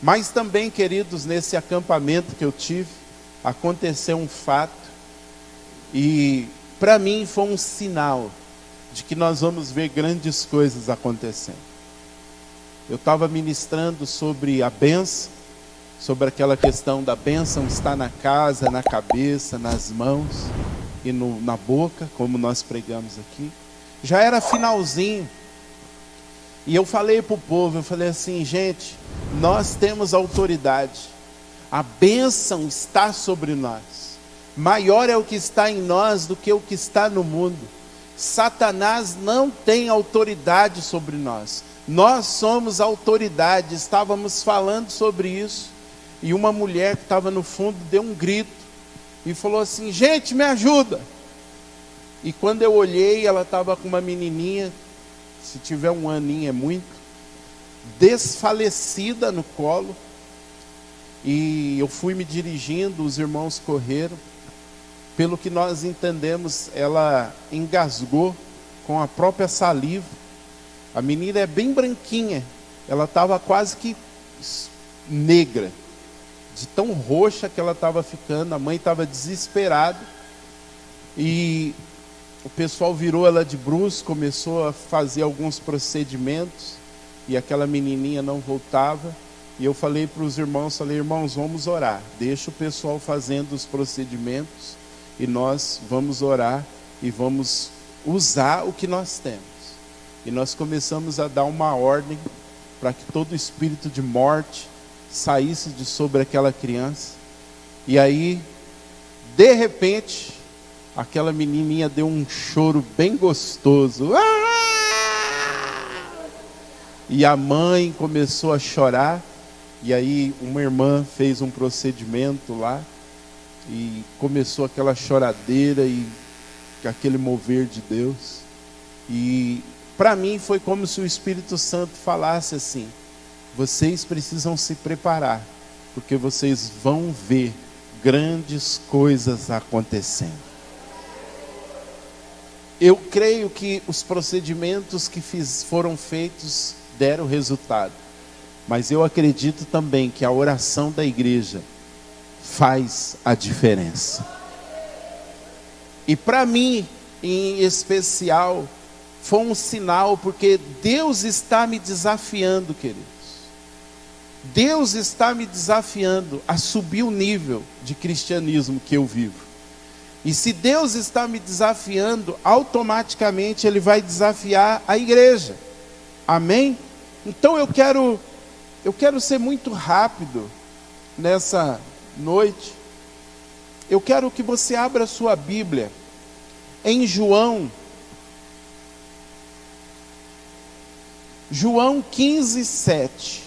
Mas também, queridos, nesse acampamento que eu tive, aconteceu um fato, e para mim foi um sinal de que nós vamos ver grandes coisas acontecendo. Eu estava ministrando sobre a bênção, sobre aquela questão da bênção estar na casa, na cabeça, nas mãos e na boca, como nós pregamos aqui. Já era finalzinho, e eu falei para o povo, eu falei assim: gente, nós temos autoridade, a bênção está sobre nós, maior é o que está em nós do que o que está no mundo. Satanás não tem autoridade sobre nós, nós somos autoridade. Estávamos falando sobre isso, e uma mulher que estava no fundo deu um grito, e falou assim: gente, me ajuda. E quando eu olhei, ela estava com uma menininha, se tiver um aninho é muito, desfalecida no colo. E eu fui me dirigindo, os irmãos correram. Pelo que nós entendemos, ela engasgou com a própria saliva. A menina é bem branquinha, ela estava quase que negra, de tão roxa que ela estava ficando. A mãe estava desesperada, e o pessoal virou ela de bruços, começou a fazer alguns procedimentos, e aquela menininha não voltava. E eu falei para os irmãos, irmãos, vamos orar, deixa o pessoal fazendo os procedimentos, e nós vamos orar, e vamos usar o que nós temos. E nós começamos a dar uma ordem, para que todo espírito de morte saísse de sobre aquela criança. E aí, de repente, aquela menininha deu um choro bem gostoso. E a mãe começou a chorar. E aí uma irmã fez um procedimento lá, e começou aquela choradeira e aquele mover de Deus. E para mim foi como se o Espírito Santo falasse assim: vocês precisam se preparar, porque vocês vão ver grandes coisas acontecendo. Eu creio que os procedimentos que foram feitos deram resultado, mas eu acredito também que a oração da igreja faz a diferença. E para mim, em especial, foi um sinal, porque Deus está me desafiando, queridos. Deus está me desafiando a subir o nível de cristianismo que eu vivo. E se Deus está me desafiando, automaticamente Ele vai desafiar a igreja. Amém? Então eu quero ser muito rápido nessa noite. Eu quero que você abra a sua Bíblia em João 15, 7.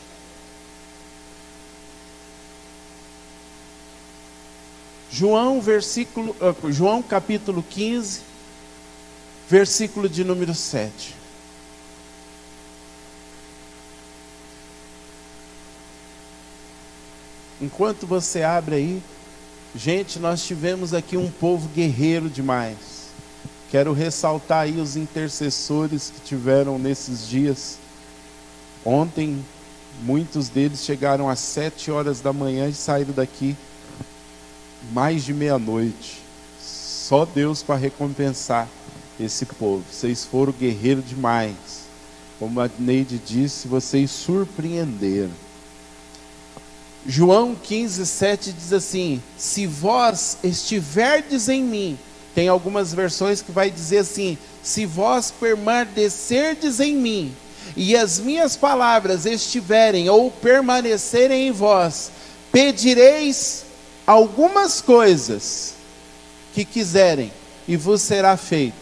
João capítulo 15, versículo de número 7. Enquanto você abre aí, gente, nós tivemos aqui um povo guerreiro demais. Quero ressaltar aí os intercessores que tiveram nesses dias. Ontem, muitos deles chegaram às 7 horas da manhã e saíram daqui mais de meia-noite. Só Deus para recompensar esse povo. Vocês foram guerreiros demais. Como a Neide disse, vocês surpreenderam. João 15, 7 diz assim: se vós estiverdes em mim, tem algumas versões que vai dizer assim: se vós permanecerdes em mim, e as minhas palavras estiverem ou permanecerem em vós, pedireis algumas coisas que quiserem, e vos será feito.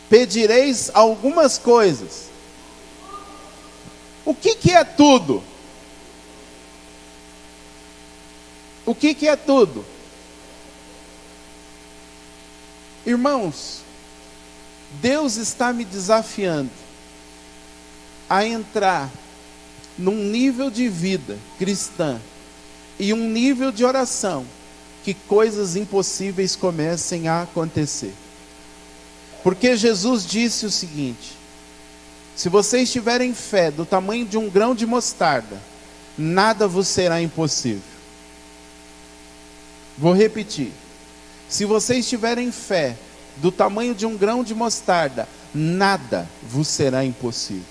Pedireis algumas coisas. O que é tudo? O que é tudo? Irmãos, Deus está me desafiando a entrar num nível de vida cristã e um nível de oração que coisas impossíveis comecem a acontecer. Porque Jesus disse o seguinte: Se vocês tiverem fé do tamanho de um grão de mostarda, nada vos será impossível. Vou repetir. Se vocês tiverem fé do tamanho de um grão de mostarda, nada vos será impossível.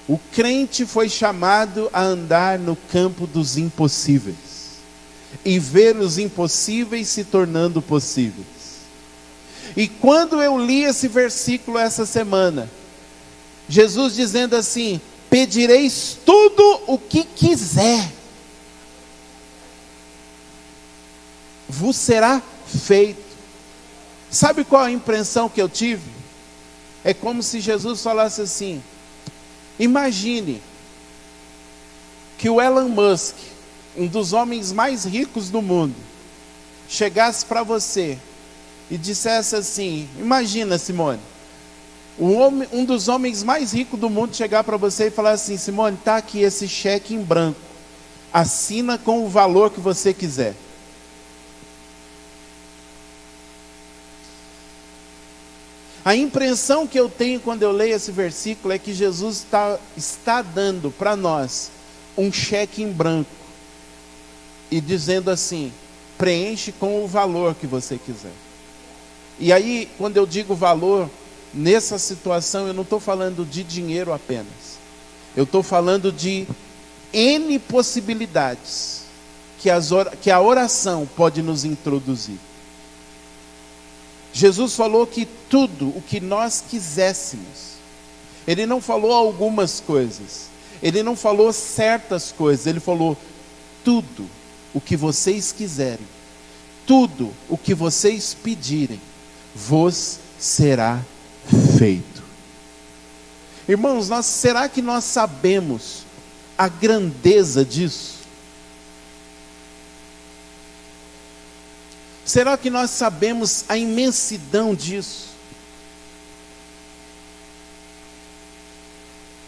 O crente foi chamado a andar no campo dos impossíveis e ver os impossíveis se tornando possíveis. E quando eu li esse versículo essa semana, Jesus dizendo assim: pedireis tudo o que quiser, vos será feito. Sabe qual a impressão que eu tive? É como se Jesus falasse assim: imagine que o Elon Musk, um dos homens mais ricos do mundo, chegasse para você e dissesse assim: imagina, Simone, um dos homens mais ricos do mundo chegar para você e falar assim: Simone, está aqui esse cheque em branco, assina com o valor que você quiser. A impressão que eu tenho quando eu leio esse versículo é que Jesus está dando para nós um cheque em branco e dizendo assim: preenche com o valor que você quiser. E aí, quando eu digo valor, nessa situação eu não estou falando de dinheiro apenas. Eu estou falando de N possibilidades que a oração pode nos introduzir. Jesus falou que tudo o que nós quiséssemos. Ele não falou algumas coisas. Ele não falou certas coisas. Ele falou tudo o que vocês quiserem. Tudo o que vocês pedirem, vos será feito. Irmãos, será que nós sabemos a grandeza disso? Será que nós sabemos a imensidão disso?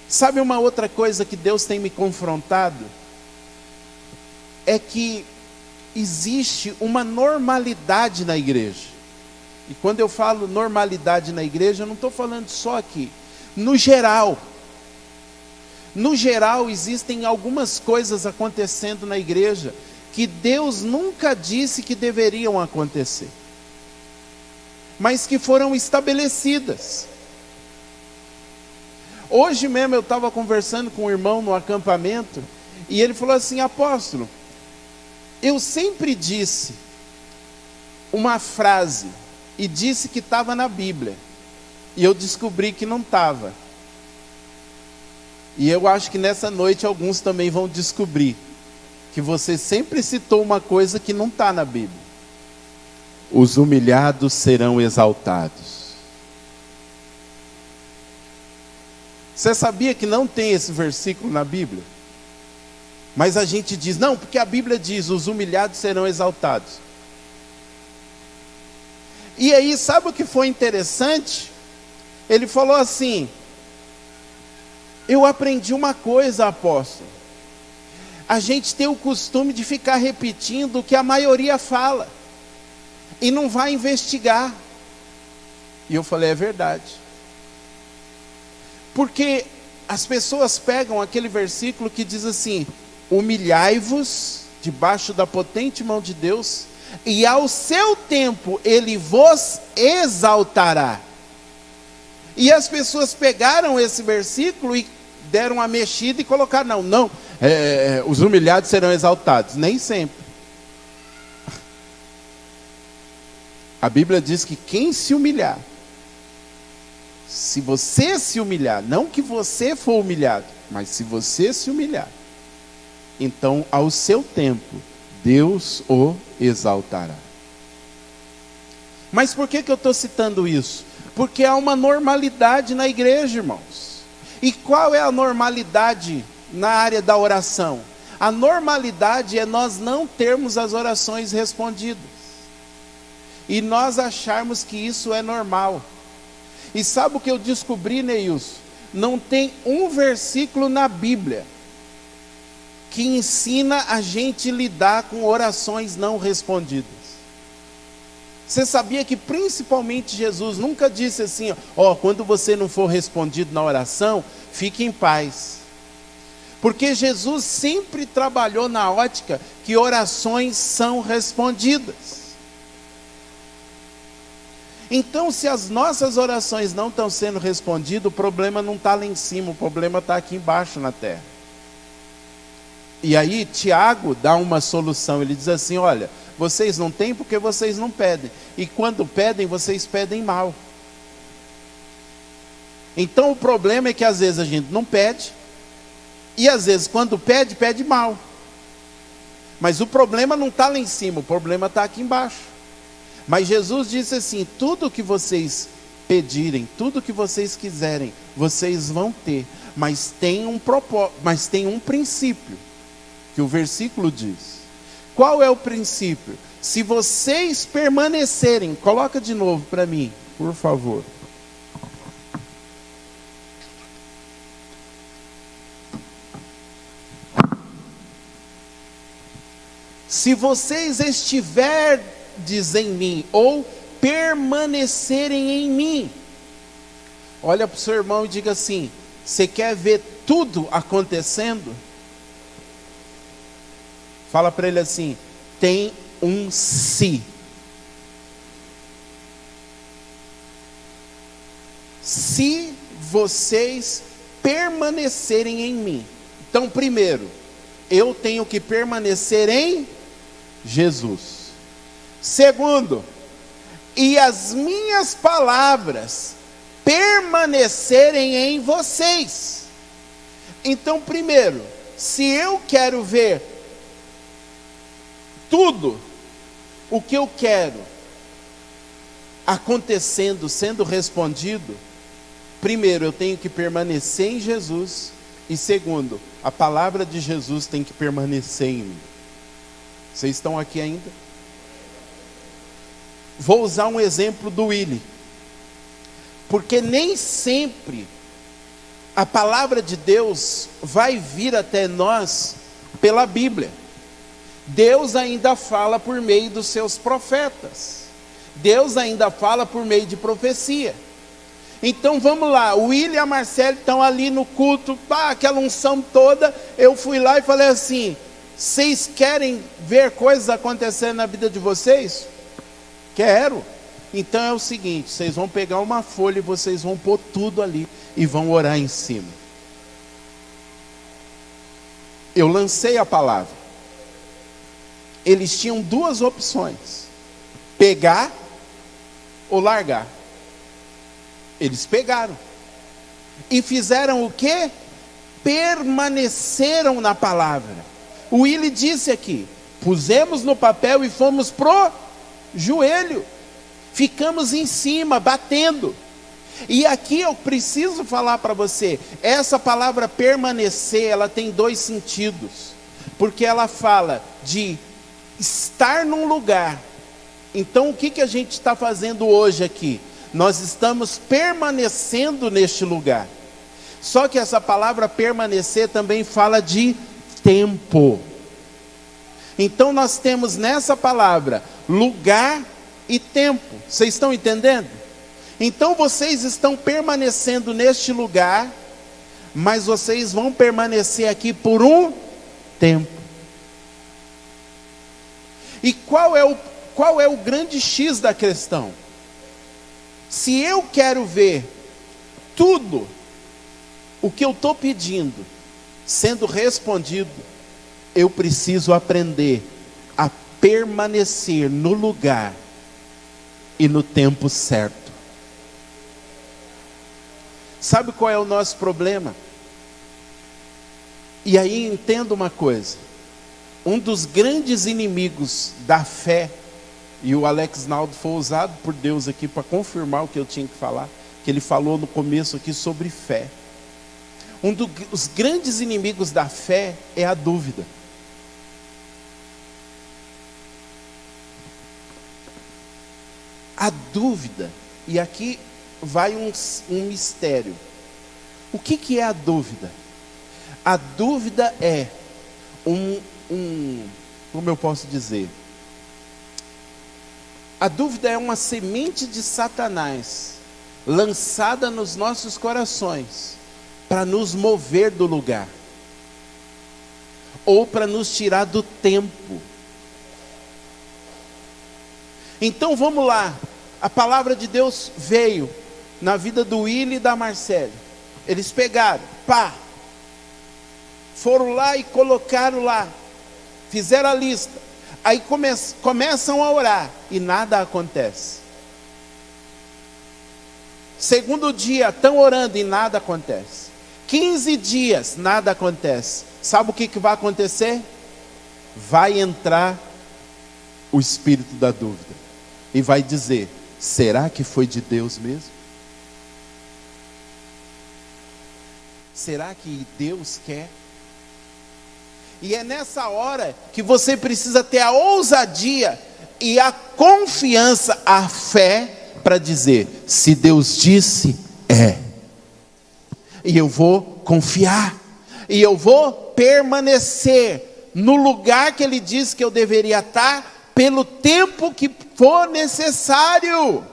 Sabe uma outra coisa que Deus tem me confrontado? É que existe uma normalidade na igreja. E quando eu falo normalidade na igreja, eu não estou falando só aqui. No geral, existem algumas coisas acontecendo na igreja que Deus nunca disse que deveriam acontecer, mas que foram estabelecidas. Hoje mesmo eu estava conversando com um irmão no acampamento, e ele falou assim: apóstolo, eu sempre disse uma frase, e disse que estava na Bíblia, e eu descobri que não estava. E eu acho que nessa noite alguns também vão descobrir que você sempre citou uma coisa que não está na Bíblia. Os humilhados serão exaltados. Você sabia que não tem esse versículo na Bíblia? Mas a gente diz: não, porque a Bíblia diz: os humilhados serão exaltados. E aí, sabe o que foi interessante? Ele falou assim: eu aprendi uma coisa, apóstolo. A gente tem o costume de ficar repetindo o que a maioria fala e não vai investigar. E eu falei: é verdade. Porque as pessoas pegam aquele versículo que diz assim: humilhai-vos debaixo da potente mão de Deus, e ao seu tempo Ele vos exaltará. E as pessoas pegaram esse versículo e deram uma mexida e colocaram: não, os humilhados serão exaltados. Nem sempre. A Bíblia diz que quem se humilhar, se você se humilhar, não que você for humilhado, mas se você se humilhar, então ao seu tempo Deus o exaltará. Mas por que eu estou citando isso? Porque há uma normalidade na igreja, irmãos. E qual é a normalidade na área da oração? A normalidade é nós não termos as orações respondidas. E nós acharmos que isso é normal. E sabe o que eu descobri, Neilson? Não tem um versículo na Bíblia que ensina a gente lidar com orações não respondidas. Você sabia que principalmente Jesus nunca disse assim, ó, quando você não for respondido na oração, fique em paz. Porque Jesus sempre trabalhou na ótica que orações são respondidas. Então, se as nossas orações não estão sendo respondidas, o problema não está lá em cima, o problema está aqui embaixo na terra. E aí Tiago dá uma solução, ele diz assim, olha, vocês não têm porque vocês não pedem. E quando pedem, vocês pedem mal. Então o problema é que às vezes a gente não pede, e às vezes quando pede, pede mal. Mas o problema não está lá em cima, o problema está aqui embaixo. Mas Jesus disse assim, tudo que vocês pedirem, tudo que vocês quiserem, vocês vão ter. Mas tem um princípio, que o versículo diz. Qual é o princípio? Se vocês permanecerem, coloca de novo para mim, por favor. Se vocês estiverem em mim, ou permanecerem em mim. Olha para o seu irmão e diga assim, você quer ver tudo acontecendo? Fala para ele assim, tem um se. Se vocês permanecerem em mim. Então, primeiro, eu tenho que permanecer em Jesus. Segundo, e as minhas palavras permanecerem em vocês. Então, primeiro, se eu quero ver tudo o que eu quero acontecendo, sendo respondido, primeiro eu tenho que permanecer em Jesus, e segundo, a palavra de Jesus tem que permanecer em mim. Vocês estão aqui ainda? Vou usar um exemplo do Willy, porque nem sempre a palavra de Deus vai vir até nós pela Bíblia. Deus ainda fala por meio dos seus profetas, Deus ainda fala por meio de profecia. Então vamos lá, o Willy e a Marcele estão ali no culto, aquela unção toda, eu fui lá e falei assim, vocês querem ver coisas acontecendo na vida de vocês? Quero. Então é o seguinte, vocês vão pegar uma folha e vocês vão pôr tudo ali e vão orar em cima. Eu lancei a palavra. Eles tinham duas opções, pegar ou largar. Eles pegaram e fizeram o quê? Permaneceram na palavra. O Willy disse aqui, pusemos no papel e fomos pro joelho, ficamos em cima, batendo. E aqui eu preciso falar para você, essa palavra permanecer, ela tem dois sentidos, porque ela fala de estar num lugar. Então o que a gente está fazendo hoje aqui? Nós estamos permanecendo neste lugar. Só que essa palavra permanecer também fala de tempo. Então nós temos nessa palavra lugar e tempo. Vocês estão entendendo? Então vocês estão permanecendo neste lugar, mas vocês vão permanecer aqui por um tempo. E qual é o grande X da questão? Se eu quero ver tudo o que eu estou pedindo sendo respondido, eu preciso aprender a permanecer no lugar e no tempo certo. Sabe qual é o nosso problema? E aí entenda uma coisa, um dos grandes inimigos da fé, e o Alex Naldo foi usado por Deus aqui para confirmar o que eu tinha que falar, que ele falou no começo aqui sobre fé. Um dos grandes inimigos da fé é a dúvida. A dúvida, e aqui vai um mistério. O que é a dúvida? A dúvida é como eu posso dizer? A dúvida é uma semente de Satanás, lançada nos nossos corações, para nos mover do lugar, ou para nos tirar do tempo. Então vamos lá, a palavra de Deus veio na vida do Willi e da Marcele. Eles pegaram, foram lá e colocaram lá, fizeram a lista, aí começam a orar e nada acontece. Segundo dia, estão orando e nada acontece. 15 dias, nada acontece. Sabe o que vai acontecer? Vai entrar o espírito da dúvida e vai dizer: será que foi de Deus mesmo? Será que Deus quer? E é nessa hora que você precisa ter a ousadia e a confiança, a fé, para dizer: se Deus disse, é. E eu vou confiar, e eu vou permanecer no lugar que Ele disse que eu deveria estar, pelo tempo que for necessário.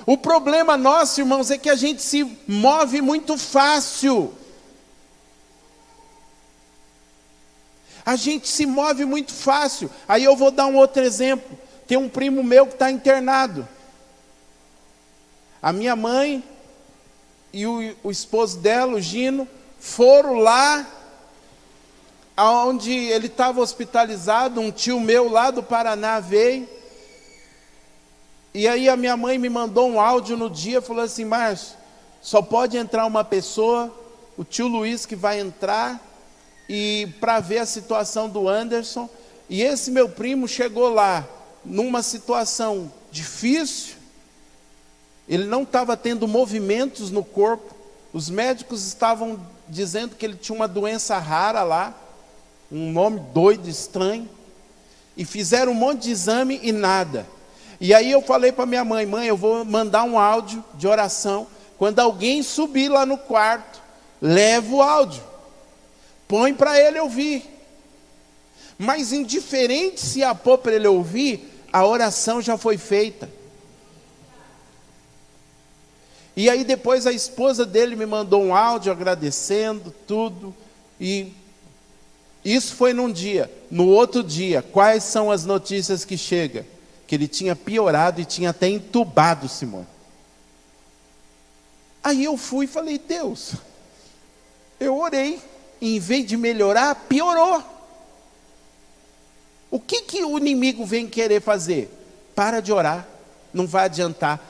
O problema nosso, irmãos, é que a gente se move muito fácil. A gente se move muito fácil. Aí eu vou dar um outro exemplo. Tem um primo meu que está internado. A minha mãe e o esposo dela, o Gino, foram lá onde ele estava hospitalizado. Um tio meu lá do Paraná veio. E aí a minha mãe me mandou um áudio no dia, falou assim: Márcio, só pode entrar uma pessoa, o tio Luiz que vai entrar, e para ver a situação do Anderson. E esse meu primo chegou lá numa situação difícil, ele não estava tendo movimentos no corpo, os médicos estavam dizendo que ele tinha uma doença rara lá, um nome doido, estranho, e fizeram um monte de exame e nada. E aí eu falei para minha mãe: mãe, eu vou mandar um áudio de oração, quando alguém subir lá no quarto, leva o áudio, põe para ele ouvir. Mas indiferente se a pôr para ele ouvir, a oração já foi feita. E aí depois a esposa dele me mandou um áudio agradecendo tudo, e isso foi num dia. No outro dia, quais são as notícias que chegam? Que ele tinha piorado e tinha até entubado Simone. Aí eu fui e falei: Deus, eu orei, e em vez de melhorar, piorou. O que o inimigo vem querer fazer? Para de orar, não vai adiantar.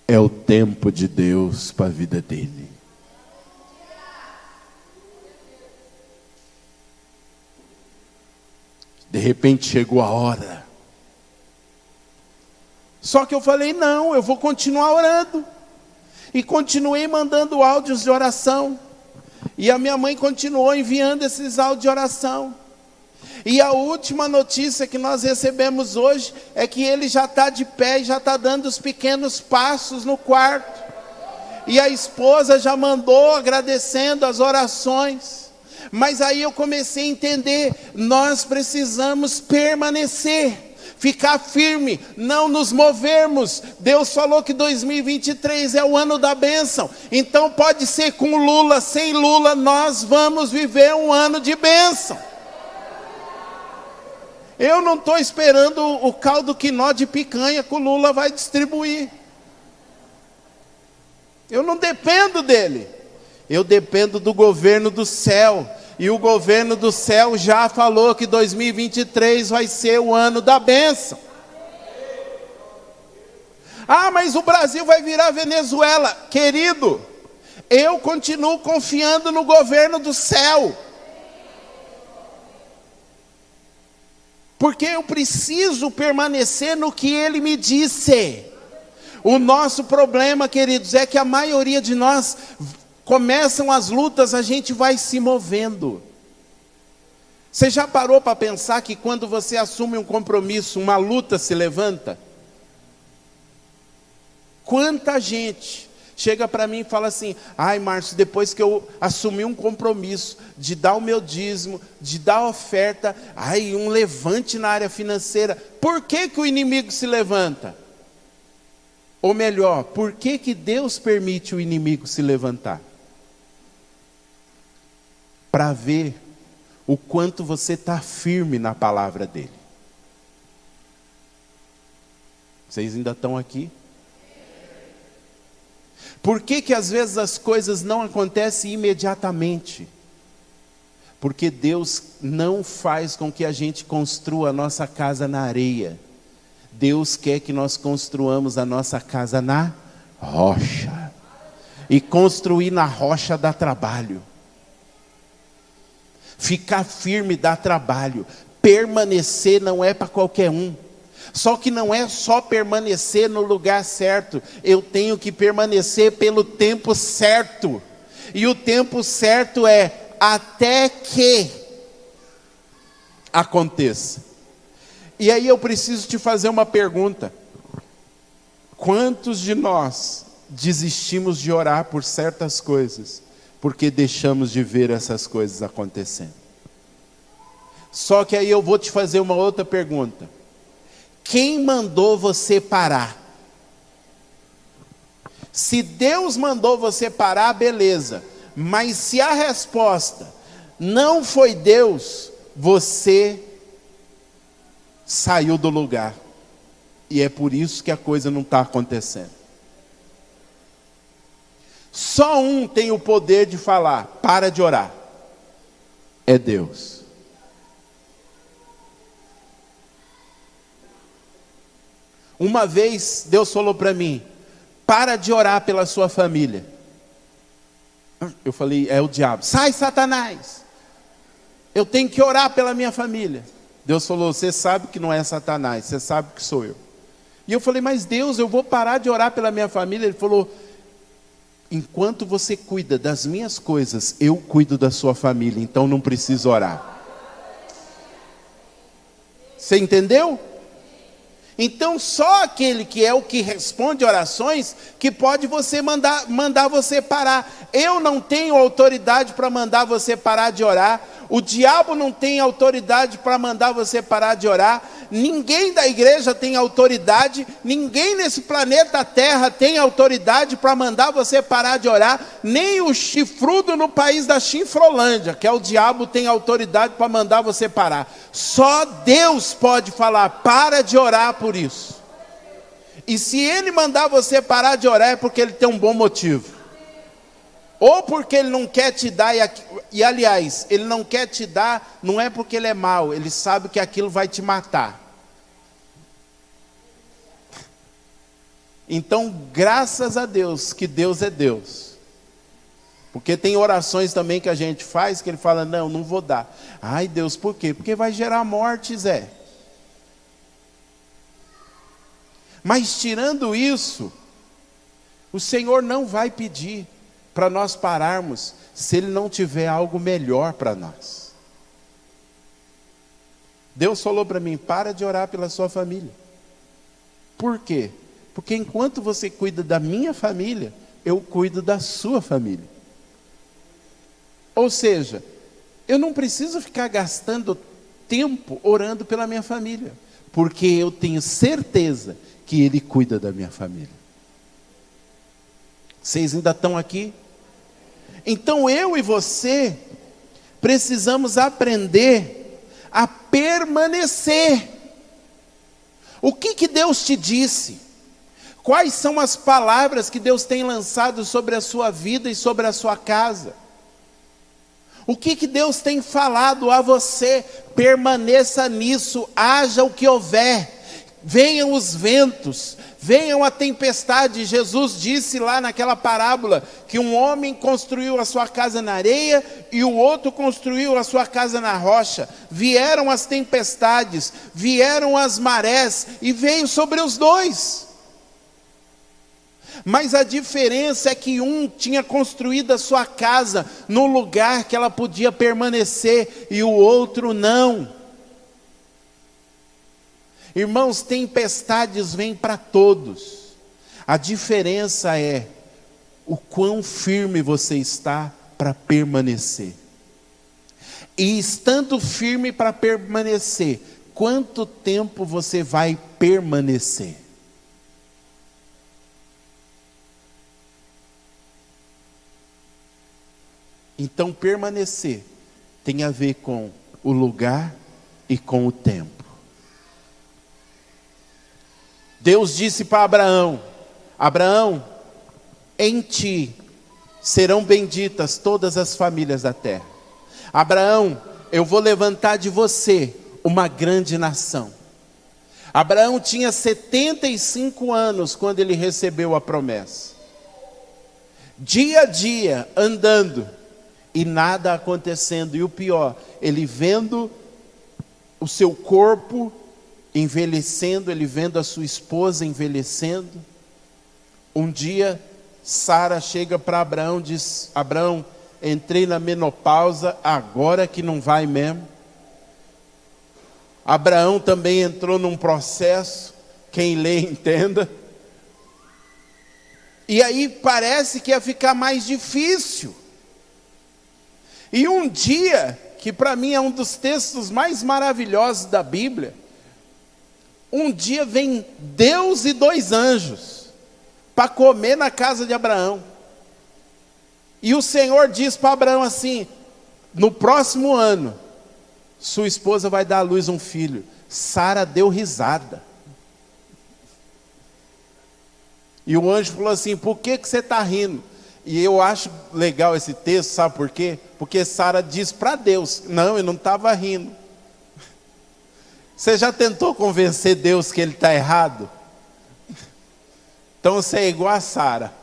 É o tempo de Deus para a vida dele. De repente chegou a hora. Só que eu falei: não, eu vou continuar orando. E continuei mandando áudios de oração. E a minha mãe continuou enviando esses áudios de oração. E a última notícia que nós recebemos hoje é que ele já está de pé e já está dando os pequenos passos no quarto. E a esposa já mandou agradecendo as orações. Mas aí eu comecei a entender: nós precisamos permanecer, ficar firme, não nos movermos. Deus falou que 2023 é o ano da bênção. Então pode ser com Lula, sem Lula, nós vamos viver um ano de bênção. Eu não estou esperando o caldo quinó de picanha que o Lula vai distribuir. Eu não dependo dele. Eu dependo do governo do céu. E o governo do céu já falou que 2023 vai ser o ano da bênção. Ah, mas o Brasil vai virar Venezuela. Querido, eu continuo confiando no governo do céu. Porque eu preciso permanecer no que Ele me disse. O nosso problema, queridos, é que a maioria de nós, começam as lutas, a gente vai se movendo. Você já parou para pensar que quando você assume um compromisso, uma luta se levanta? Quanta gente chega para mim e fala assim: ai, Márcio, depois que eu assumi um compromisso de dar o meu dízimo, de dar a oferta, ai, um levante na área financeira. Por que que o inimigo se levanta? Ou melhor, por que que Deus permite o inimigo se levantar? Para ver o quanto você está firme na palavra dele. Vocês ainda estão aqui? Por que que às vezes as coisas não acontecem imediatamente? Porque Deus não faz com que a gente construa a nossa casa na areia. Deus quer que nós construamos a nossa casa na rocha. E construir na rocha dá trabalho. Ficar firme dá trabalho. Permanecer não é para qualquer um. Só que não é só permanecer no lugar certo. Eu tenho que permanecer pelo tempo certo. E o tempo certo é até que aconteça. E aí eu preciso te fazer uma pergunta. Quantos de nós desistimos de orar por certas coisas porque deixamos de ver essas coisas acontecendo? Só que aí eu vou te fazer uma outra pergunta. Quem mandou você parar? Se Deus mandou você parar, beleza. Mas se a resposta não foi Deus, você saiu do lugar. E é por isso que a coisa não está acontecendo. Só um tem o poder de falar: para de orar. É Deus. Uma vez Deus falou para mim: para de orar pela sua família. Eu falei: é o diabo. Sai, Satanás, eu tenho que orar pela minha família. Deus falou: você sabe que não é Satanás, você sabe que sou eu. E eu falei: mas Deus, eu vou parar de orar pela minha família? Ele falou: enquanto você cuida das minhas coisas, eu cuido da sua família, então não preciso orar. Você entendeu? Então só aquele que é o que responde orações que pode mandar você parar. Eu não tenho autoridade para mandar você parar de orar. O diabo não tem autoridade para mandar você parar de orar. Ninguém da igreja tem autoridade. Ninguém nesse planeta Terra tem autoridade para mandar você parar de orar. Nem o chifrudo no país da Chifrolândia, que é o diabo, tem autoridade para mandar você parar. Só Deus pode falar: para de orar por isso. E se Ele mandar você parar de orar, é porque Ele tem um bom motivo. Ou porque Ele não quer te dar, e aliás, Ele não quer te dar, não é porque Ele é mau, Ele sabe que aquilo vai te matar. Então, graças a Deus, que Deus é Deus. Porque tem orações também que a gente faz, que Ele fala: não, não vou dar. Ai Deus, por quê? Porque vai gerar morte, Zé. Mas tirando isso, o Senhor não vai pedir para nós pararmos, se Ele não tiver algo melhor para nós. Deus falou para mim: para de orar pela sua família. Por quê? Porque enquanto você cuida da minha família, eu cuido da sua família. Ou seja, eu não preciso ficar gastando tempo orando pela minha família, porque eu tenho certeza que Ele cuida da minha família. Vocês ainda estão aqui? Então eu e você precisamos aprender a permanecer. O que Deus te disse? Quais são as palavras que Deus tem lançado sobre a sua vida e sobre a sua casa? O que Deus tem falado a você? Permaneça nisso, haja o que houver. Venham os ventos, venham a tempestade. Jesus disse lá naquela parábola que um homem construiu a sua casa na areia e o outro construiu a sua casa na rocha. Vieram as tempestades, vieram as marés e veio sobre os dois. Mas a diferença é que um tinha construído a sua casa no lugar que ela podia permanecer e o outro não. Irmãos, tempestades vêm para todos. A diferença é o quão firme você está para permanecer. E estando firme para permanecer, quanto tempo você vai permanecer? Então, permanecer tem a ver com o lugar e com o tempo. Deus disse para Abraão: Abraão, em ti serão benditas todas as famílias da terra. Abraão, eu vou levantar de você uma grande nação. Abraão tinha 75 anos quando ele recebeu a promessa. Dia a dia andando e nada acontecendo. E o pior, ele vendo o seu corpo envelhecendo, ele vendo a sua esposa envelhecendo. Um dia Sara chega para Abraão e diz: Abraão, entrei na menopausa, agora que não vai mesmo. Abraão também entrou num processo, quem lê entenda. E aí parece que ia ficar mais difícil. E um dia, que para mim é um dos textos mais maravilhosos da Bíblia, um dia vem Deus e 2 anjos para comer na casa de Abraão. E o Senhor diz para Abraão assim: no próximo ano, sua esposa vai dar à luz um filho. Sara deu risada. E o anjo falou assim: por que você está rindo? E eu acho legal esse texto, sabe por quê? Porque Sara diz para Deus: não, eu não estava rindo. Você já tentou convencer Deus que ele está errado? Então você é igual a Sara.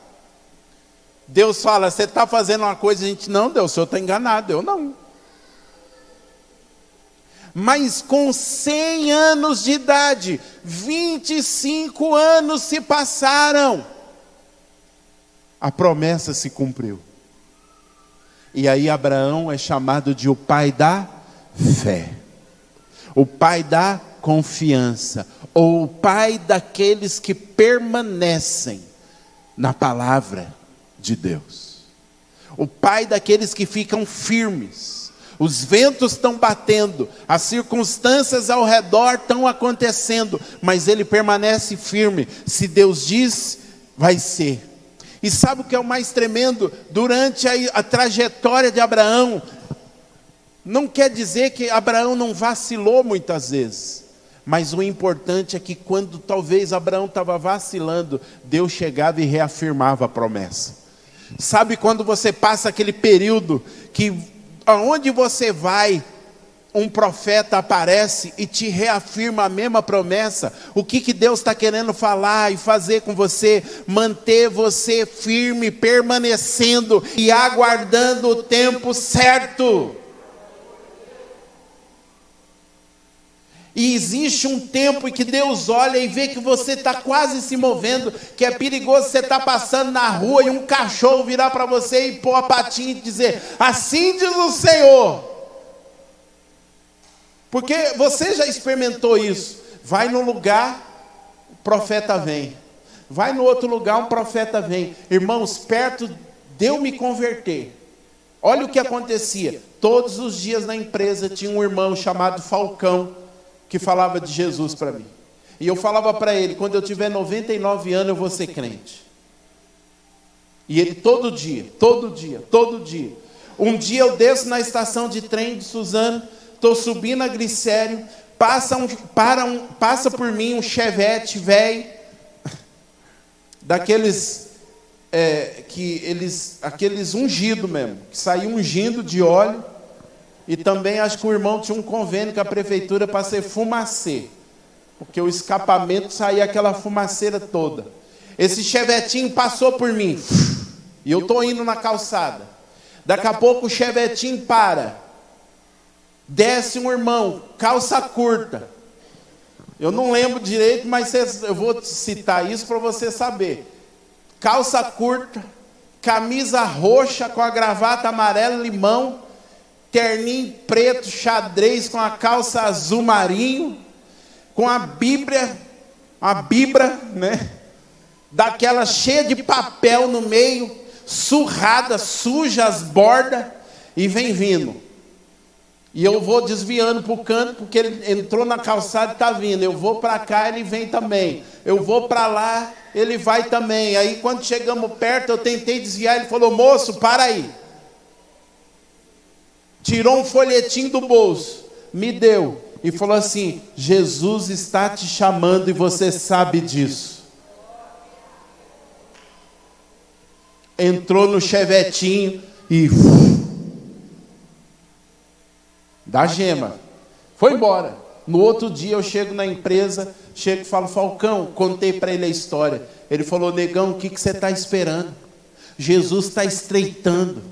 Deus fala: você está fazendo uma coisa, a gente: não, Deus, o senhor está enganado. Eu não. Mas com 100 anos de idade, 25 anos se passaram, a promessa se cumpriu. E aí Abraão é chamado de o pai da fé, o pai da confiança, ou o pai daqueles que permanecem na palavra de Deus, o pai daqueles que ficam firmes. Os ventos estão batendo, as circunstâncias ao redor estão acontecendo, mas ele permanece firme. Se Deus diz, vai ser. E sabe o que é o mais tremendo? Durante a trajetória de Abraão, não quer dizer que Abraão não vacilou muitas vezes, mas o importante é que quando talvez Abraão estava vacilando, Deus chegava e reafirmava a promessa. Sabe quando você passa aquele período que aonde você vai, um profeta aparece e te reafirma a mesma promessa? O que Deus está querendo falar e fazer com você? Manter você firme, permanecendo e aguardando o tempo certo. E existe um tempo em que Deus olha e vê que você está quase se movendo, que é perigoso você estar passando na rua e um cachorro virar para você e pôr a patinha e dizer: assim diz o Senhor. Porque você já experimentou isso. Vai num lugar, o profeta vem. Vai no outro lugar, um profeta vem. Irmãos, perto de eu me converter, olha o que acontecia. Todos os dias na empresa tinha um irmão chamado Falcão, que falava de Jesus para mim. E eu falava para ele: quando eu tiver 99 anos eu vou ser crente. E ele todo dia. Um dia eu desço na estação de trem de Suzano, estou subindo a Glicério, passa por mim um Chevette velho, daqueles, aqueles ungidos mesmo, que saiu ungindo de óleo. E também acho que o irmão tinha um convênio com a prefeitura para ser fumacê, porque o escapamento saía aquela fumaceira toda. Esse chevetinho passou por mim, e eu estou indo na calçada. Daqui a pouco o chevetinho para, desce um irmão, calça curta. Eu não lembro direito, mas eu vou citar isso para você saber. Calça curta, camisa roxa com a gravata amarela limão, terninho preto xadrez com a calça azul marinho, com a bíblia, né, daquela cheia de papel no meio, surrada, suja as bordas, e vem vindo. E eu vou desviando para o canto, porque ele entrou na calçada e está vindo. Eu vou para cá, ele vem também. Eu vou para lá, ele vai também. Aí quando chegamos perto, eu tentei desviar, ele falou: moço, para aí. Tirou um folhetim do bolso, me deu e falou assim: Jesus está te chamando e você sabe disso. Entrou no chevetinho e da gema, foi embora. No outro dia eu chego na empresa, chego e falo: Falcão, contei para ele a história. Ele falou: negão, o que você está esperando? Jesus está estreitando,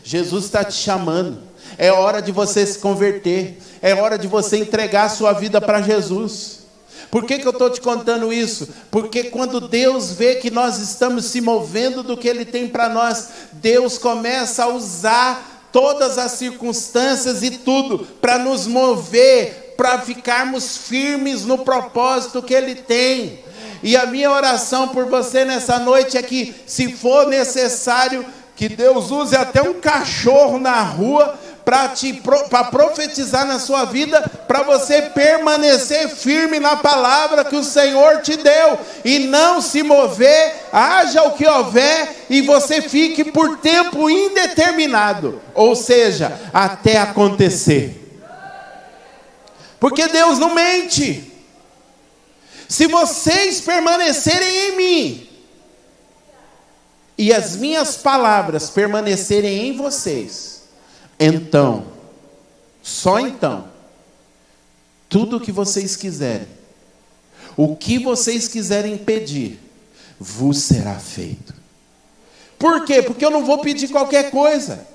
Jesus está te chamando. É hora de você se converter, é hora de você entregar a sua vida para Jesus. Por que eu estou te contando isso? Porque quando Deus vê que nós estamos se movendo do que Ele tem para nós, Deus começa a usar todas as circunstâncias e tudo para nos mover, para ficarmos firmes no propósito que Ele tem. E a minha oração por você nessa noite é que, se for necessário, que Deus use até um cachorro na rua para profetizar na sua vida, para você permanecer firme na palavra que o Senhor te deu, e não se mover, haja o que houver, e você fique por tempo indeterminado, ou seja, até acontecer. Porque Deus não mente. Se vocês permanecerem em mim, e as minhas palavras permanecerem em vocês, então, só então, tudo o que vocês quiserem, o que vocês quiserem pedir, vos será feito. Por quê? Porque eu não vou pedir qualquer coisa.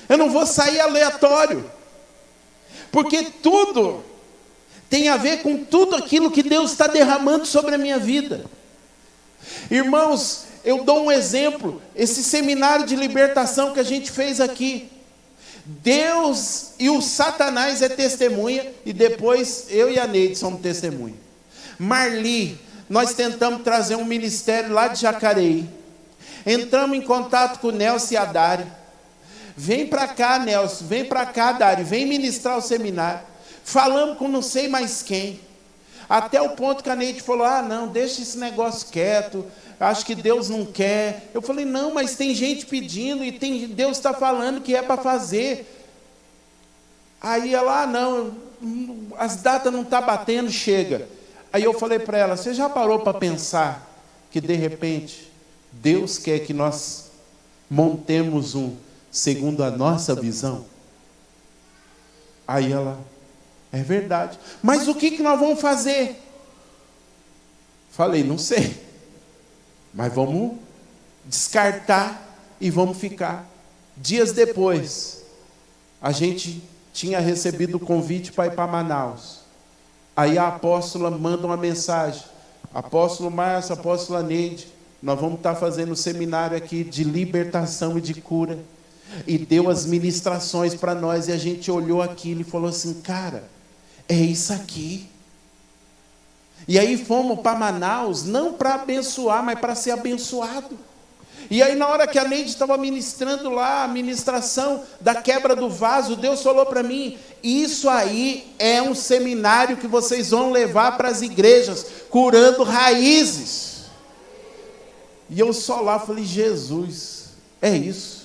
Eu não vou sair aleatório. Porque tudo tem a ver com tudo aquilo que Deus está derramando sobre a minha vida. Irmãos, eu dou um exemplo, esse seminário de libertação que a gente fez aqui, Deus e o Satanás é testemunha, e depois eu e a Neide somos testemunha. Marli, nós tentamos trazer um ministério lá de Jacareí, entramos em contato com o Nelson e a Dari. Vem para cá, Nelson, vem para cá, Dari, vem ministrar o seminário. Falamos com não sei mais quem, até o ponto que a Neide falou: ah não, deixa esse negócio quieto, acho que Deus não quer. Eu falei: não, mas tem gente pedindo, e Deus está falando que é para fazer. Aí ela: ah não, as datas não estão batendo, chega. Aí eu falei para ela: você já parou para pensar que de repente Deus quer que nós montemos segundo a nossa visão? Aí ela: é verdade, mas o que nós vamos fazer? Falei: não sei, mas vamos descartar e vamos ficar. Dias depois, a gente tinha recebido o convite para ir para Manaus. Aí a apóstola manda uma mensagem: apóstolo Márcio, apóstola Neide, nós vamos estar fazendo um seminário aqui de libertação e de cura. E deu as ministrações para nós, e a gente olhou aquilo e falou assim: cara, é isso aqui. E aí fomos para Manaus, não para abençoar, mas para ser abençoado. E aí na hora que a Neide estava ministrando lá, a ministração da quebra do vaso, Deus falou para mim: isso aí é um seminário que vocês vão levar para as igrejas, curando raízes. E eu só lá falei: Jesus, é isso.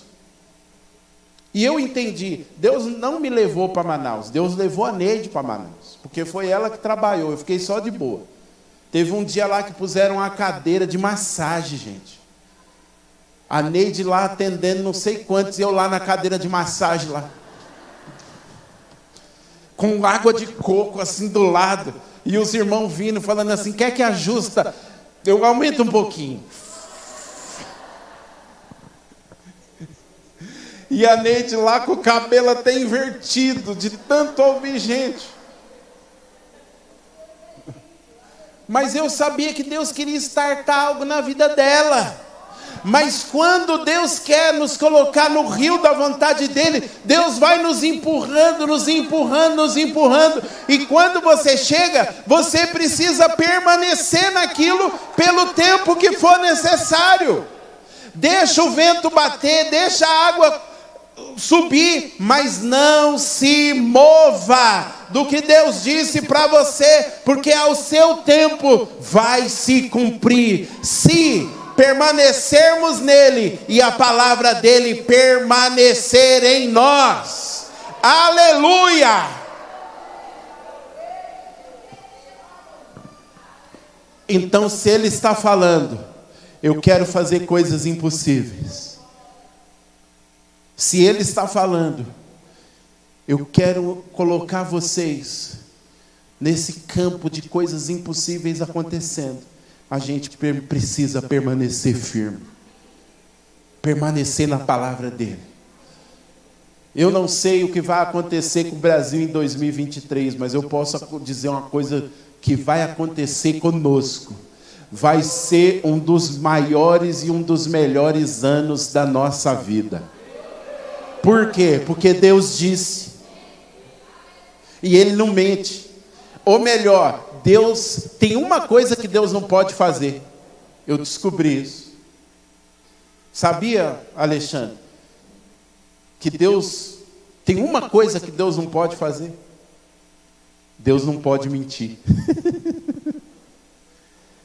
E eu entendi, Deus não me levou para Manaus, Deus levou a Neide para Manaus, porque foi ela que trabalhou, eu fiquei só de boa. Teve um dia lá que puseram uma cadeira de massagem, gente. A Neide lá atendendo não sei quantos, e eu lá na cadeira de massagem lá, com água de coco assim do lado, e os irmãos vindo falando assim: quer que ajusta? Eu aumento um pouquinho. E a Neide lá com o cabelo até invertido, de tanto ouvir gente. Mas eu sabia que Deus queria startar algo na vida dela. Mas quando Deus quer nos colocar no rio da vontade dEle, Deus vai nos empurrando, nos empurrando, nos empurrando. E quando você chega, você precisa permanecer naquilo pelo tempo que for necessário. deixa o vento bater, deixa a água subir, mas não se mova do que Deus disse para você, porque ao seu tempo vai se cumprir, se permanecermos nele e a palavra dele permanecer em nós. Aleluia! Então, se ele está falando, eu quero fazer coisas impossíveis. Se ele está falando, eu quero colocar vocês nesse campo de coisas impossíveis acontecendo. A gente precisa permanecer firme, permanecer na palavra dele. Eu não sei o que vai acontecer com o Brasil em 2023, mas eu posso dizer uma coisa que vai acontecer conosco. Vai ser um dos maiores e um dos melhores anos da nossa vida. Por quê? Porque Deus disse. E ele não mente. Ou melhor, Deus tem uma coisa que Deus não pode fazer. Eu descobri isso. Sabia, Alexandre? Que Deus tem uma coisa que Deus não pode fazer. Deus não pode mentir.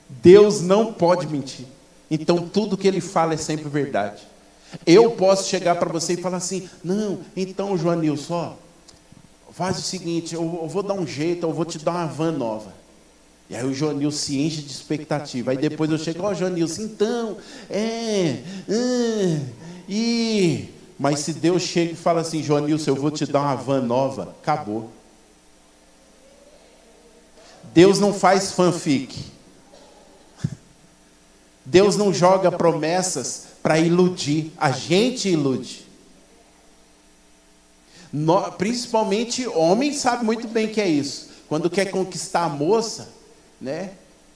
Deus não pode mentir. Então tudo que ele fala é sempre verdade. Eu posso chegar para você e falar assim: não, então Joanilson, ó, faz o seguinte, eu vou dar um jeito, eu vou te dar uma van nova. E aí o Joanilson se enche de expectativa. Aí depois eu chego: ó, Joanilson, então, mas se Deus chega e fala assim: Joanilson, eu vou te dar uma van nova, acabou. Deus não faz fanfic. Deus não joga promessas para iludir. A gente ilude. Principalmente homem sabe muito bem que é isso. Quando quer conquistar a moça, né?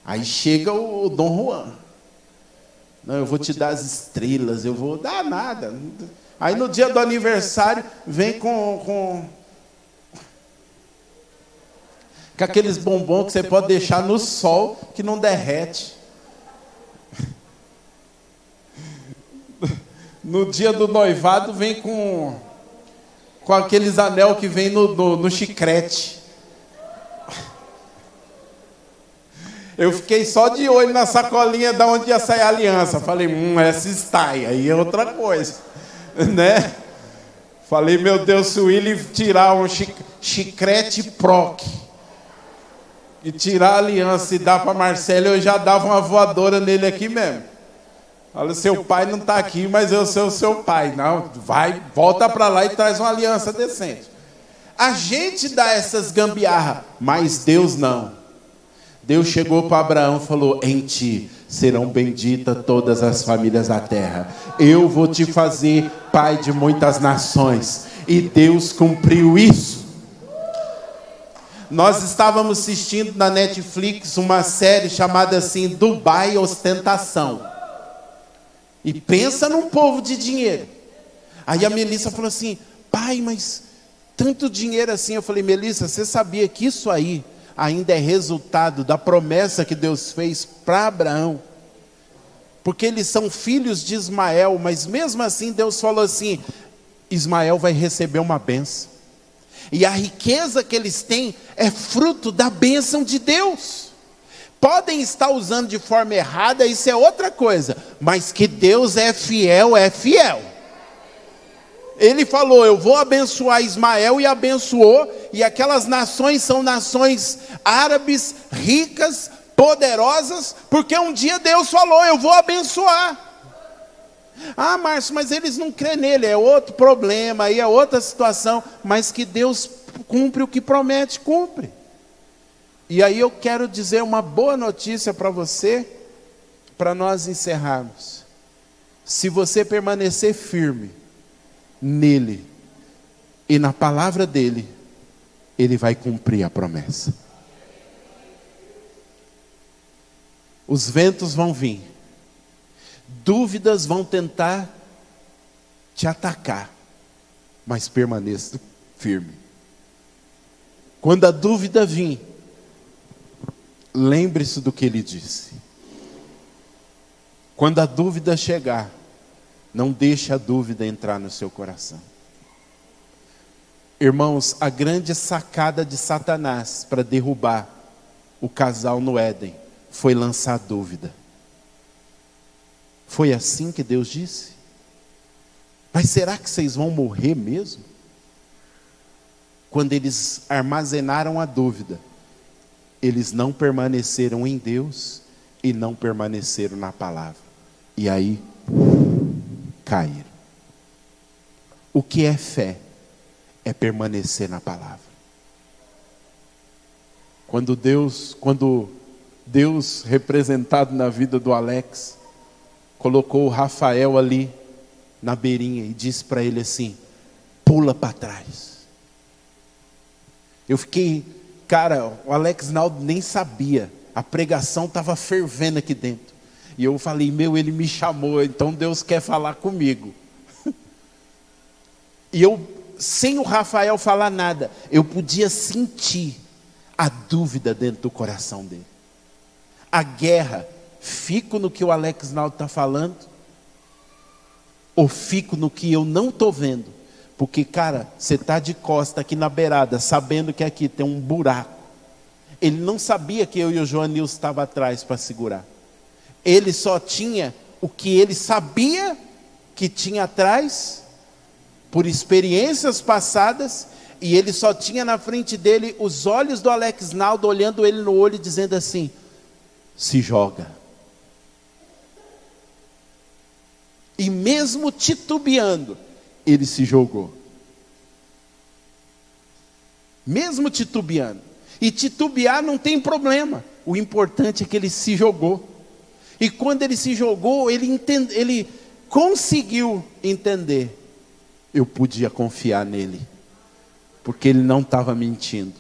Aí chega o Dom Juan. Não, eu vou te dar as estrelas, eu vou dar nada. Aí no dia do aniversário vem com aqueles bombons que você pode deixar no sol que não derrete. No dia do noivado vem com aqueles anel que vem no chiclete. Eu fiquei só de olho na sacolinha da onde ia sair a aliança. Falei, essa está aí é outra coisa, né? Falei, meu Deus, se o Willy tirar um chiclete proc e tirar a aliança e dar para Marcelo, eu já dava uma voadora nele aqui mesmo. Olha, seu pai não está aqui, mas eu sou o seu pai. Não, volta para lá e traz uma aliança decente. A gente dá essas gambiarras, mas Deus não. Deus chegou para Abraão e falou: em ti serão benditas todas as famílias da terra. Eu vou te fazer pai de muitas nações. E Deus cumpriu isso. Nós estávamos assistindo na Netflix uma série chamada assim, Dubai Ostentação. E pensa num povo de dinheiro. Aí a Melissa falou assim: pai, mas tanto dinheiro assim. Eu falei: Melissa, você sabia que isso aí ainda é resultado da promessa que Deus fez para Abraão? Porque eles são filhos de Ismael, mas mesmo assim Deus falou assim: Ismael vai receber uma bênção. E a riqueza que eles têm é fruto da bênção de Deus. Podem estar usando de forma errada, isso é outra coisa. Mas que Deus é fiel, é fiel. Ele falou: eu vou abençoar Ismael, e abençoou. E aquelas nações são nações árabes, ricas, poderosas, porque um dia Deus falou: eu vou abençoar. Ah, Márcio, mas eles não crêem nele, é outro problema, aí é outra situação. Mas que Deus cumpre o que promete, cumpre. E aí eu quero dizer uma boa notícia para você, para nós encerrarmos. Se você permanecer firme nele e na palavra dele, ele vai cumprir a promessa. Os ventos vão vir, dúvidas vão tentar te atacar, mas permaneça firme. Quando a dúvida vir, lembre-se do que ele disse. Quando a dúvida chegar, Não deixe a dúvida entrar no seu coração. Irmãos, a grande sacada de Satanás para derrubar o casal no Éden foi lançar dúvida. Foi assim que Deus disse? Mas será que vocês vão morrer mesmo? Quando eles armazenaram a dúvida, eles não permaneceram em Deus e não permaneceram na palavra. E aí, caíram. O que é fé? É permanecer na palavra. Quando Deus, representado na vida do Alex, colocou o Rafael ali na beirinha e disse para ele assim: pula para trás. Eu fiquei, cara, o Alex Naldo nem sabia, a pregação estava fervendo aqui dentro. E eu falei, ele me chamou, então Deus quer falar comigo. E eu, sem o Rafael falar nada, eu podia sentir a dúvida dentro do coração dele. A guerra, fico no que o Alex Naldo está falando, ou fico no que eu não estou vendo? Porque, cara, você está de costa aqui na beirada, sabendo que aqui tem um buraco. Ele não sabia que eu e o Joanilson estavam atrás para segurar. Ele só tinha o que ele sabia que tinha atrás, por experiências passadas, e ele só tinha na frente dele os olhos do Alex Naldo, olhando ele no olho e dizendo assim: se joga. E mesmo titubeando, ele se jogou. Mesmo titubeando. E titubear não tem problema. O importante é que ele se jogou. E quando ele se jogou, ele conseguiu entender. Eu podia confiar nele. Porque ele não estava mentindo.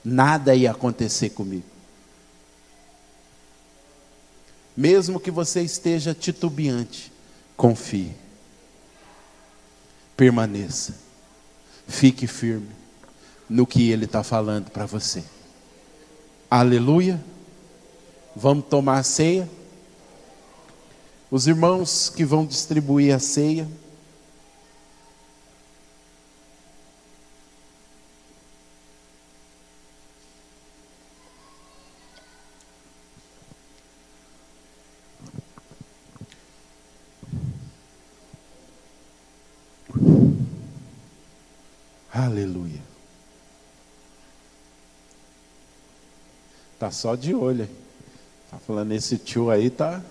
Nada ia acontecer comigo. Mesmo que você esteja titubeante, confie. Permaneça. Fique firme no que ele está falando para você. Aleluia. Vamos tomar a ceia. Os irmãos que vão distribuir a ceia, aleluia. Tá só de olho. Tá falando, esse tio aí tá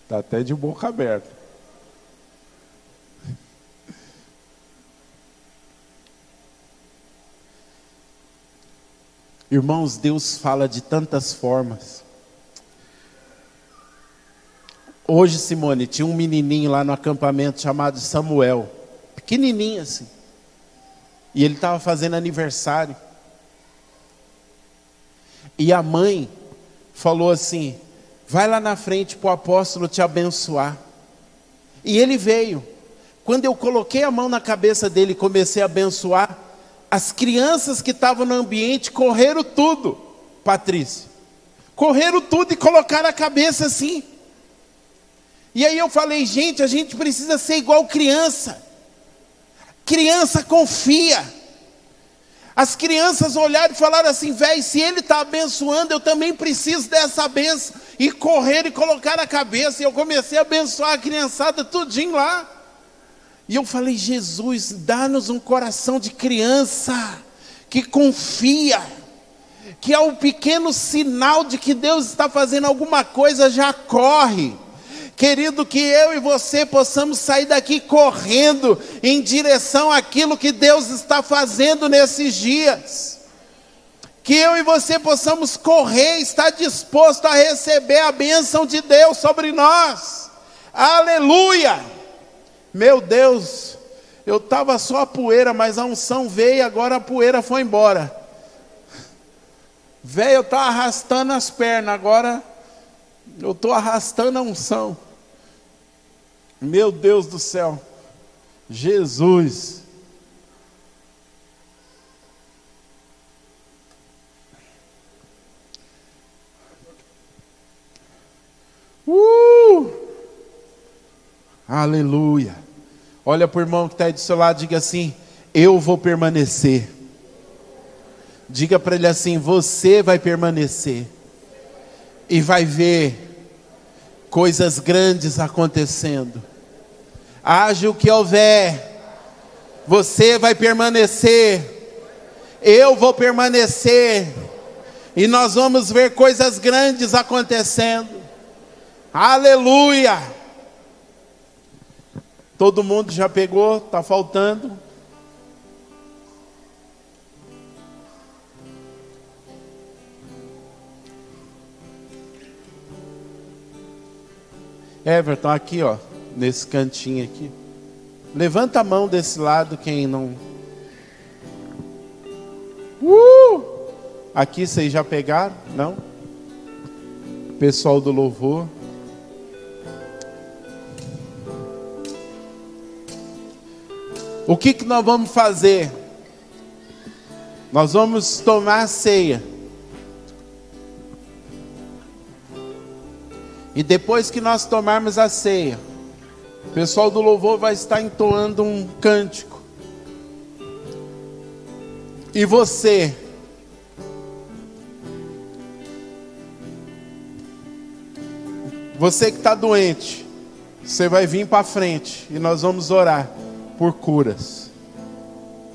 até de boca aberta. Irmãos, Deus fala de tantas formas. Hoje, Simone, tinha um menininho lá no acampamento chamado Samuel, pequenininho assim, e ele estava fazendo aniversário, e a mãe falou assim: vai lá na frente para o apóstolo te abençoar. E ele veio. Quando eu coloquei a mão na cabeça dele e comecei a abençoar, as crianças que estavam no ambiente correram tudo, Patrícia, correram tudo e colocaram a cabeça assim. E aí eu falei, gente, a gente precisa ser igual criança. Criança confia. As crianças olharam e falaram assim: velho, se ele está abençoando, eu também preciso dessa benção. E correram e colocaram a cabeça. E eu comecei a abençoar a criançada tudinho lá. E eu falei, Jesus, dá-nos um coração de criança, que confia, que ao pequeno sinal de que Deus está fazendo alguma coisa, já corre. Querido, que eu e você possamos sair daqui correndo em direção àquilo que Deus está fazendo nesses dias. Que eu e você possamos correr, estar disposto a receber a bênção de Deus sobre nós. Aleluia! Meu Deus, eu estava só a poeira, mas a unção veio e agora a poeira foi embora. Velho, eu estava arrastando as pernas, agora eu estou arrastando a unção. Meu Deus do céu, Jesus. Aleluia. Olha para o irmão que está aí do seu lado, diga assim: eu vou permanecer. Diga para ele assim: você vai permanecer. E vai ver coisas grandes acontecendo. Haja o que houver, você vai permanecer. Eu vou permanecer. E nós vamos ver coisas grandes acontecendo. Aleluia. Todo mundo já pegou? Está faltando? Everton, aqui ó, nesse cantinho aqui. Levanta a mão desse lado quem não... Aqui vocês já pegaram? Não? Pessoal do louvor. O que nós vamos fazer? Nós vamos tomar a ceia. E depois que nós tomarmos a ceia, o pessoal do louvor vai estar entoando um cântico. E você que está doente, você vai vir para frente e nós vamos orar por curas.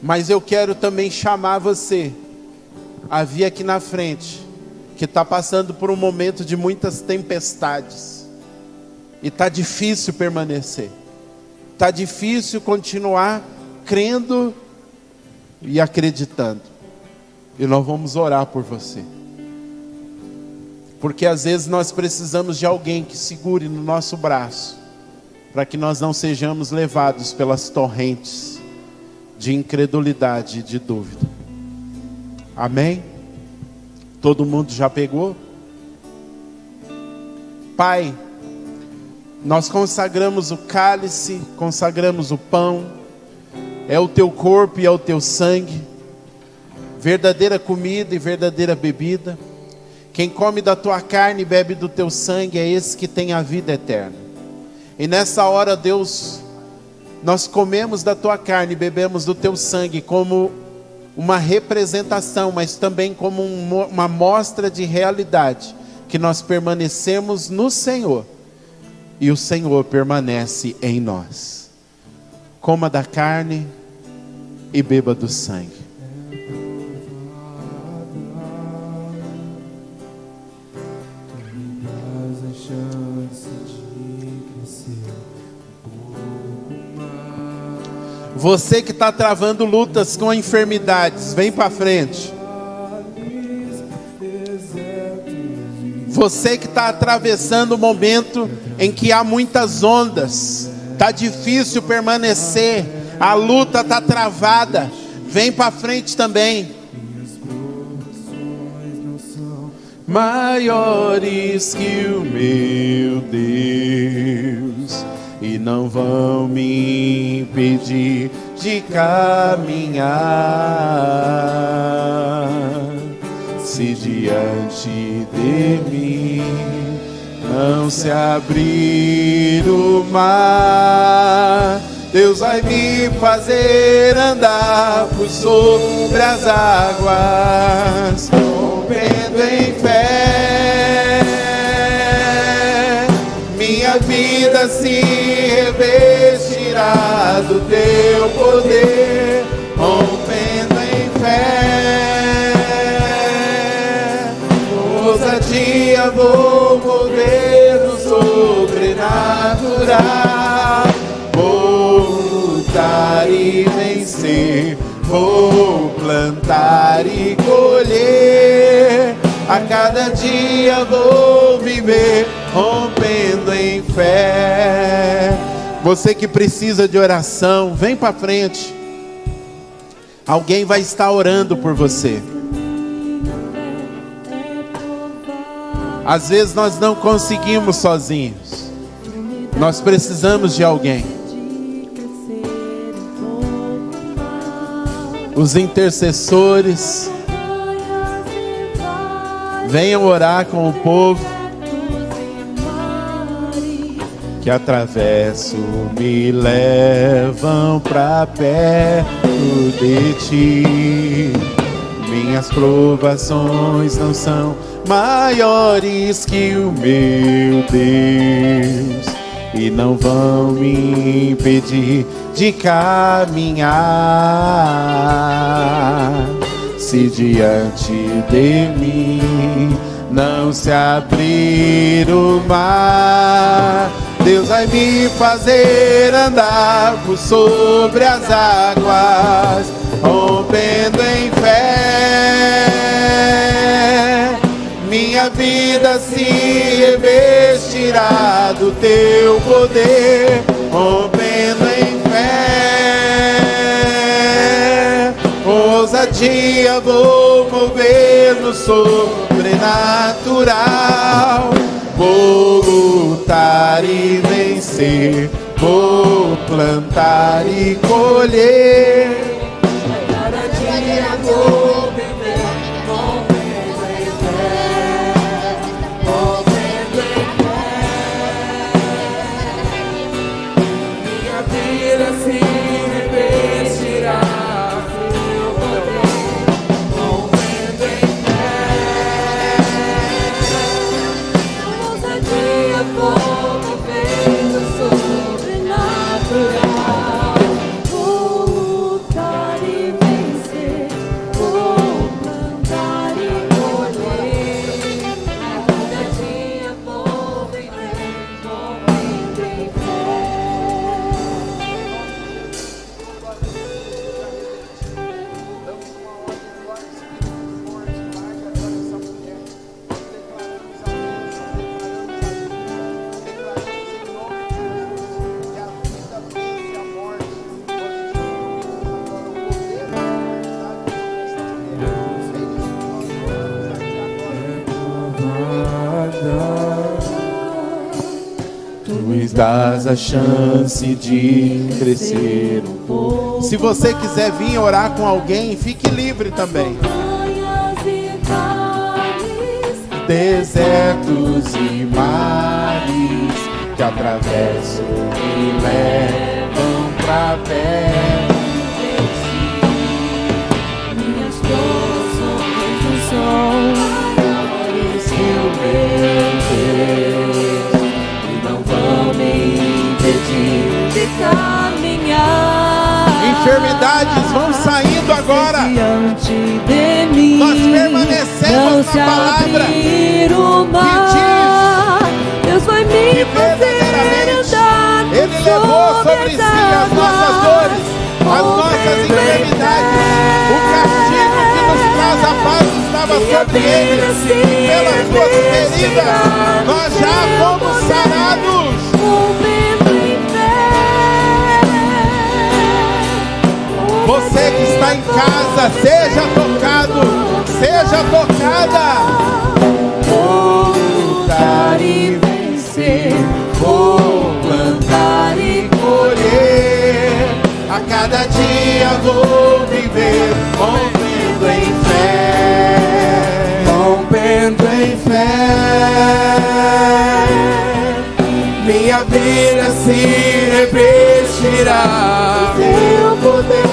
Mas eu quero também chamar você a vir aqui na frente, que está passando por um momento de muitas tempestades. E está difícil permanecer. Está difícil continuar crendo e acreditando. E nós vamos orar por você. Porque às vezes nós precisamos de alguém que segure no nosso braço, para que nós não sejamos levados pelas torrentes de incredulidade e de dúvida. Amém? Todo mundo já pegou? Pai, nós consagramos o cálice, consagramos o pão. É o teu corpo e é o teu sangue, verdadeira comida e verdadeira bebida. Quem come da tua carne e bebe do teu sangue é esse que tem a vida eterna. E nessa hora, Deus, nós comemos da tua carne e bebemos do teu sangue como uma representação, mas também como uma mostra de realidade, que nós permanecemos no Senhor e o Senhor permanece em nós. Coma da carne e beba do sangue. Você que está travando lutas com enfermidades, vem para frente. Você que está atravessando um momento em que há muitas ondas, está difícil permanecer, a luta está travada, vem para frente também. Maiores que o meu Deus, e não vão me impedir de caminhar. Se diante de mim não se abrir o mar, Deus vai me fazer andar por sobre as águas, rompendo em fé. Minha vida se revestirá do teu poder, rompendo em fé. Ousadia vou mover no sobrenatural, vou lutar e vencer, vou plantar e colher. A cada dia vou viver rompendo em fé. Você que precisa de oração, vem para frente. Alguém vai estar orando por você. Às vezes nós não conseguimos sozinhos. Nós precisamos de alguém. Os intercessores, venham orar com o povo. que atravesso me levam pra perto de ti. Minhas provações não são maiores que o meu Deus, e não vão me impedir de caminhar. Se diante de mim não se abrir o mar, Deus vai me fazer andar por sobre as águas, rompendo em fé. Minha vida se revestirá do teu poder, rompendo em fé. Ousadia vou mover no sobrenatural. Vou lutar e vencer, vou plantar e colher. Cada dia vou viver, morrendo em fé, morrendo em fé. Minha vida se revestirá do teu poder, morrendo em fé. Vou viver no sobrenatural. Vou lutar e vencer, vou plantar e colher. Cada dia vou viver, morrendo em fé. Tu me dás a chance de crescer um pouco. Se você quiser vir orar com alguém, fique livre também. Desertos e mares que atravesso e levam pra perto de ti. Minhas provações não são maiores que o meu Deus, e não vão me impedir de caminhar. Enfermidades vão saindo agora. Diante de mim, nós permanecemos na palavra que diz: Deus vai me fazer andar. Ele levou sobre si as nossas dores, as nossas enfermidades. O castigo que nos traz a paz estava sobre ele, pelas suas feridas nós já fomos sarados. Você que está em casa, seja tocado, seja tocada. Vou lutar e vencer, vou plantar e colher. A cada dia vou viver, rompendo em fé, rompendo em fé. Minha vida se revestirá do teu poder.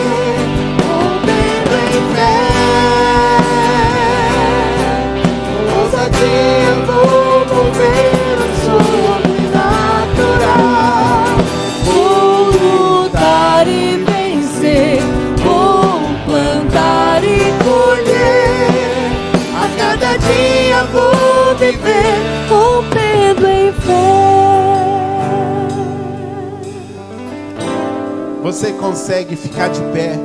Eu vou mover o sobrenatural. Vou lutar e vencer, vou plantar e colher. A cada dia vou viver, rompendo em fé. Você consegue ficar de pé?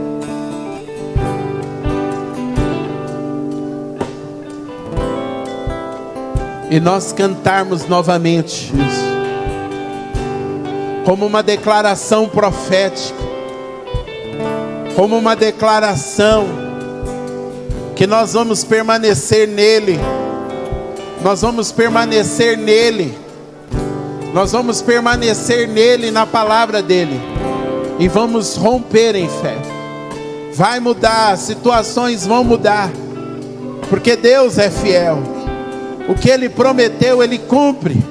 E nós cantarmos novamente isso, como uma declaração profética, como uma declaração que nós vamos permanecer nele, nós vamos permanecer nele, nós vamos permanecer nele, na palavra dele, e vamos romper em fé. Vai mudar, situações vão mudar, porque Deus é fiel. O que Ele prometeu, Ele cumpre.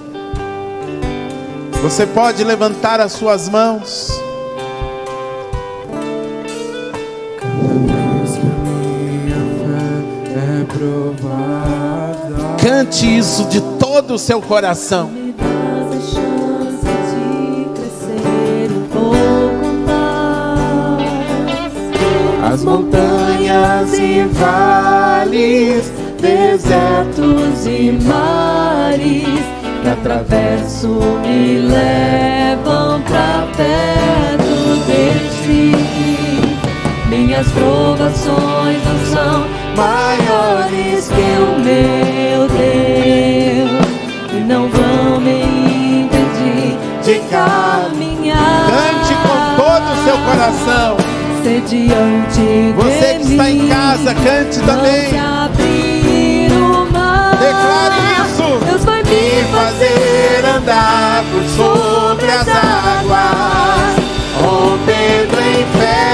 Você pode levantar as suas mãos. Cante isso de todo o seu coração. Me dás a chance de crescer um pouco mais. As montanhas e vales, desertos e mares, que atravesso me levam pra perto de ti. Minhas provações não são maiores que o meu Deus, e não vão me impedir de caminhar. Cante com todo o seu coração. Sediante Você que está em casa, cante também. Abrir o mar. Declare isso. Deus vai me Fazer andar por sobre as águas, rompendo em fé.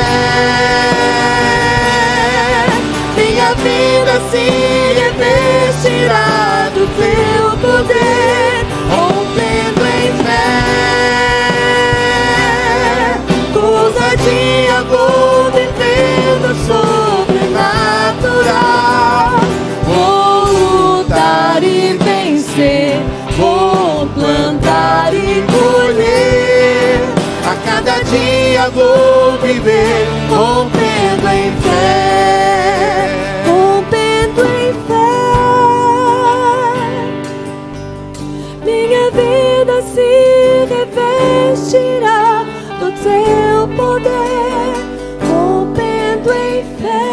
Minha vida se revestirá do teu poder, rompendo em fé. Com ousadia vou vivendo sobrenatural. Vou lutar e vencer, vou plantar e colher. A cada dia vou viver, rompendo em fé. rompendo em fé. Minha vida se revestirá do teu poder, rompendo em fé.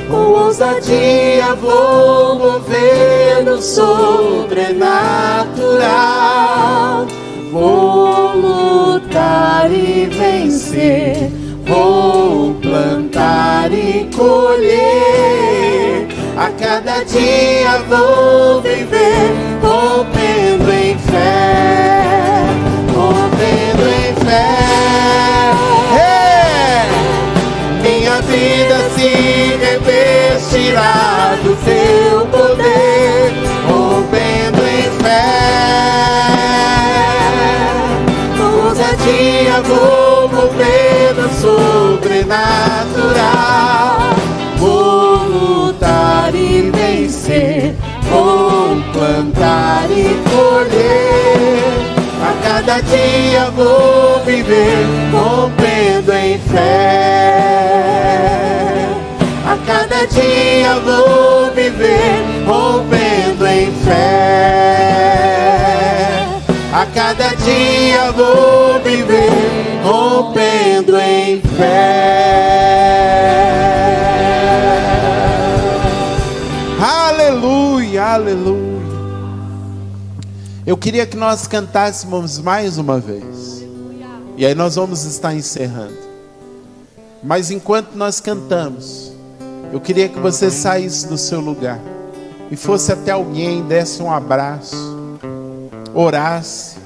Com ousadia vou movendo sobrenatural. Vou lutar e vencer, vou plantar e colher. A cada dia vou viver, rompendo em fé, rompendo em fé. Minha vida se revestirá do teu poder, rompendo em fé. Com ousadia vou movendo sobrenatural. Vou lutar e vencer, vou plantar e colher. A cada dia vou viver, rompendo em fé. A cada dia vou viver, rompendo em fé. A cada dia vou viver, rompendo em fé. Aleluia, aleluia. Eu queria que nós cantássemos mais uma vez. E aí nós vamos estar encerrando. Mas enquanto nós cantamos, eu queria que você saísse do seu lugar e fosse até alguém, desse um abraço, orasse,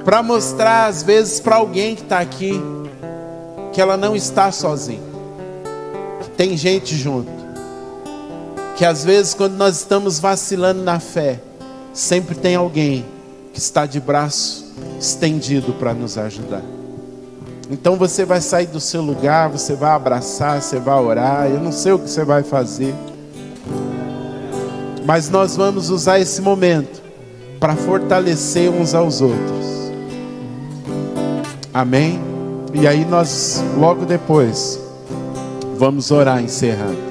para mostrar às vezes para alguém que está aqui que ela não está sozinha, que tem gente junto, que às vezes quando nós estamos vacilando na fé, sempre tem alguém que está de braço estendido para nos ajudar. Então você vai sair do seu lugar, você vai abraçar, você vai orar, eu não sei o que você vai fazer, mas nós vamos usar esse momento para fortalecer uns aos outros. Amém? E aí nós, logo depois, vamos orar encerrando.